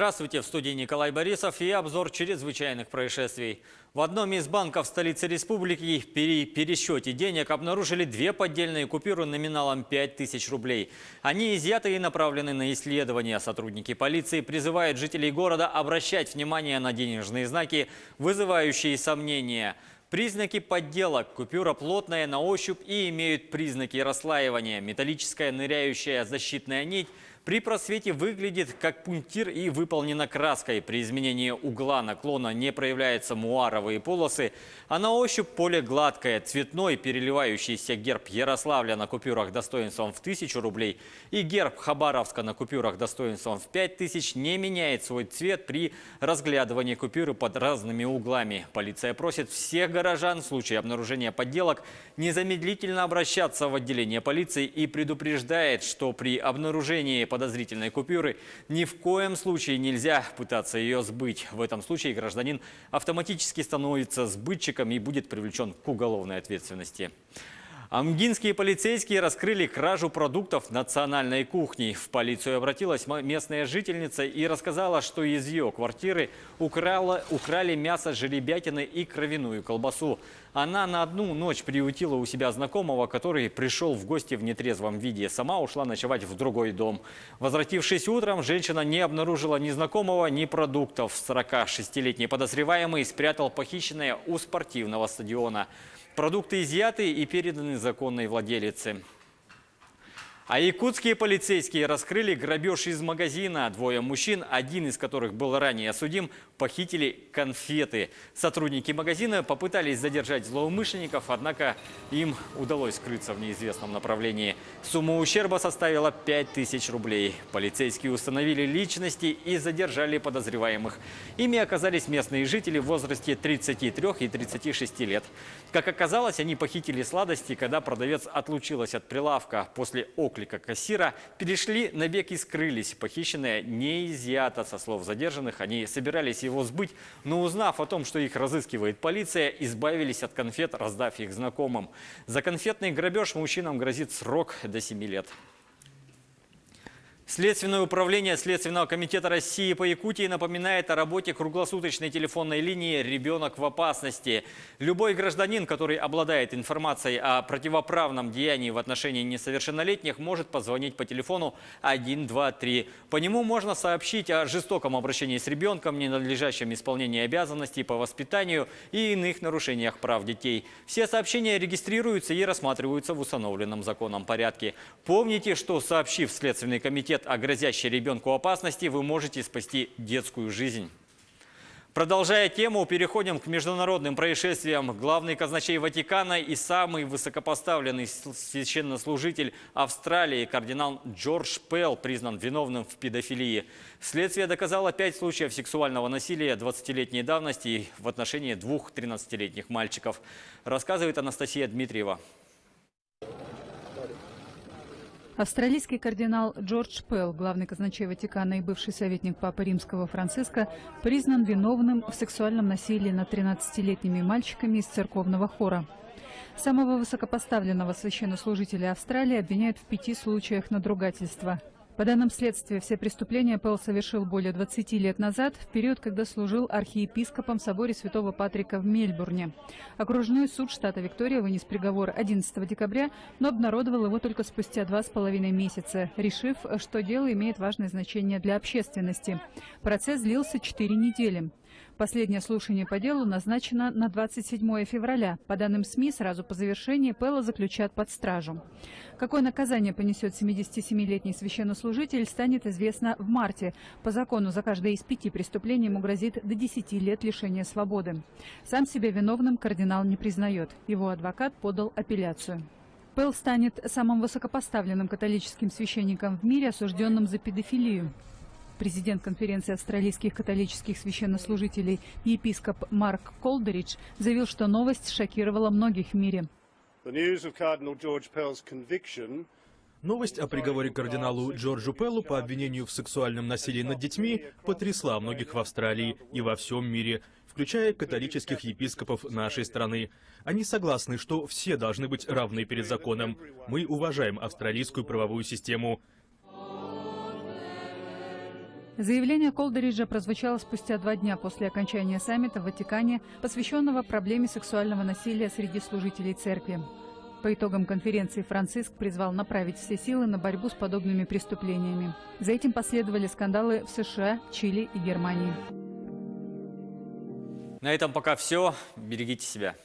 Здравствуйте, в студии Николай Борисов и обзор чрезвычайных происшествий. В одном из банков столицы республики при пересчете денег обнаружили две поддельные купюры номиналом 5000 рублей. Они изъяты и направлены на исследования. Сотрудники полиции призывают жителей города обращать внимание на денежные знаки, вызывающие сомнения. Признаки подделок. Купюра плотная на ощупь и имеют признаки расслаивания. Металлическая ныряющая защитная нить при просвете выглядит как пунктир и выполнена краской. При изменении угла наклона не проявляются муаровые полосы, а на ощупь поле гладкое. Цветной переливающийся герб Ярославля на купюрах достоинством в 1000 рублей и герб Хабаровска на купюрах достоинством в 5000 не меняет свой цвет при разглядывании купюры под разными углами. Полиция просит всех горожан в случае обнаружения подделок незамедлительно обращаться в отделение полиции и предупреждает, что при обнаружении подозрительной купюры ни в коем случае нельзя пытаться ее сбыть. В этом случае гражданин автоматически становится сбытчиком и будет привлечен к уголовной ответственности. Амгинские полицейские раскрыли кражу продуктов национальной кухни. В полицию обратилась местная жительница и рассказала, что из ее квартиры украли мясо жеребятины и кровяную колбасу. Она на одну ночь приютила у себя знакомого, который пришел в гости в нетрезвом виде. Сама ушла ночевать в другой дом. Возвратившись утром, женщина не обнаружила ни знакомого, ни продуктов. 46-летний подозреваемый спрятал похищенное у спортивного стадиона. Продукты изъяты и переданы законной владелице. А якутские полицейские раскрыли грабеж из магазина. Двое мужчин, один из которых был ранее судим, похитили конфеты. Сотрудники магазина попытались задержать злоумышленников, однако им удалось скрыться в неизвестном направлении. Сумма ущерба составила 5000 рублей. Полицейские установили личности и задержали подозреваемых. Ими оказались местные жители в возрасте 33 и 36 лет. Как оказалось, они похитили сладости, когда продавец отлучилась от прилавка. После оклика кассира перешли на бег и скрылись. Похищенное не изъято. Со слов задержанных, они собирались его сбыть, но узнав о том, что их разыскивает полиция, избавились от конфет, раздав их знакомым. За конфетный грабеж мужчинам грозит срок до 7 лет. Следственное управление Следственного комитета России по Якутии напоминает о работе круглосуточной телефонной линии «Ребенок в опасности». Любой гражданин, который обладает информацией о противоправном деянии в отношении несовершеннолетних, может позвонить по телефону 123. По нему можно сообщить о жестоком обращении с ребенком, ненадлежащем исполнении обязанностей по воспитанию и иных нарушениях прав детей. Все сообщения регистрируются и рассматриваются в установленном законом порядке. Помните, что, сообщив в Следственный комитет о грозящей ребенку опасности, вы можете спасти детскую жизнь. Продолжая тему, переходим к международным происшествиям. Главный казначей Ватикана и самый высокопоставленный священнослужитель Австралии кардинал Джордж Пелл признан виновным в педофилии. Следствие доказало 5 случаев сексуального насилия 20-летней давности в отношении 2 13-летних мальчиков. Рассказывает Анастасия Дмитриева. Австралийский кардинал Джордж Пелл, главный казначей Ватикана и бывший советник Папы Римского Франциска, признан виновным в сексуальном насилии над 13-летними мальчиками из церковного хора. Самого высокопоставленного священнослужителя Австралии обвиняют в 5 случаях надругательства. По данным следствия, все преступления Пелл совершил более 20 лет назад, в период, когда служил архиепископом в соборе Святого Патрика в Мельбурне. Окружной суд штата Виктория вынес приговор 11 декабря, но обнародовал его только спустя 2,5 месяца, решив, что дело имеет важное значение для общественности. Процесс длился 4 недели. Последнее слушание по делу назначено на 27 февраля. По данным СМИ, сразу по завершении Пелла заключат под стражу. Какое наказание понесет 77-летний священнослужитель, станет известно в марте. По закону за каждое из 5 преступлений ему грозит до 10 лет лишения свободы. Сам себя виновным кардинал не признает. Его адвокат подал апелляцию. Пелл станет самым высокопоставленным католическим священником в мире, осужденным за педофилию. Президент конференции австралийских католических священнослужителей, епископ Марк Колдеридж, заявил, что новость шокировала многих в мире. Новость о приговоре кардиналу Джорджу Пеллу по обвинению в сексуальном насилии над детьми потрясла многих в Австралии и во всем мире, включая католических епископов нашей страны. Они согласны, что все должны быть равны перед законом. Мы уважаем австралийскую правовую систему. Заявление Колдериджа прозвучало спустя 2 дня после окончания саммита в Ватикане, посвященного проблеме сексуального насилия среди служителей церкви. По итогам конференции Франциск призвал направить все силы на борьбу с подобными преступлениями. За этим последовали скандалы в США, Чили и Германии. На этом пока все. Берегите себя.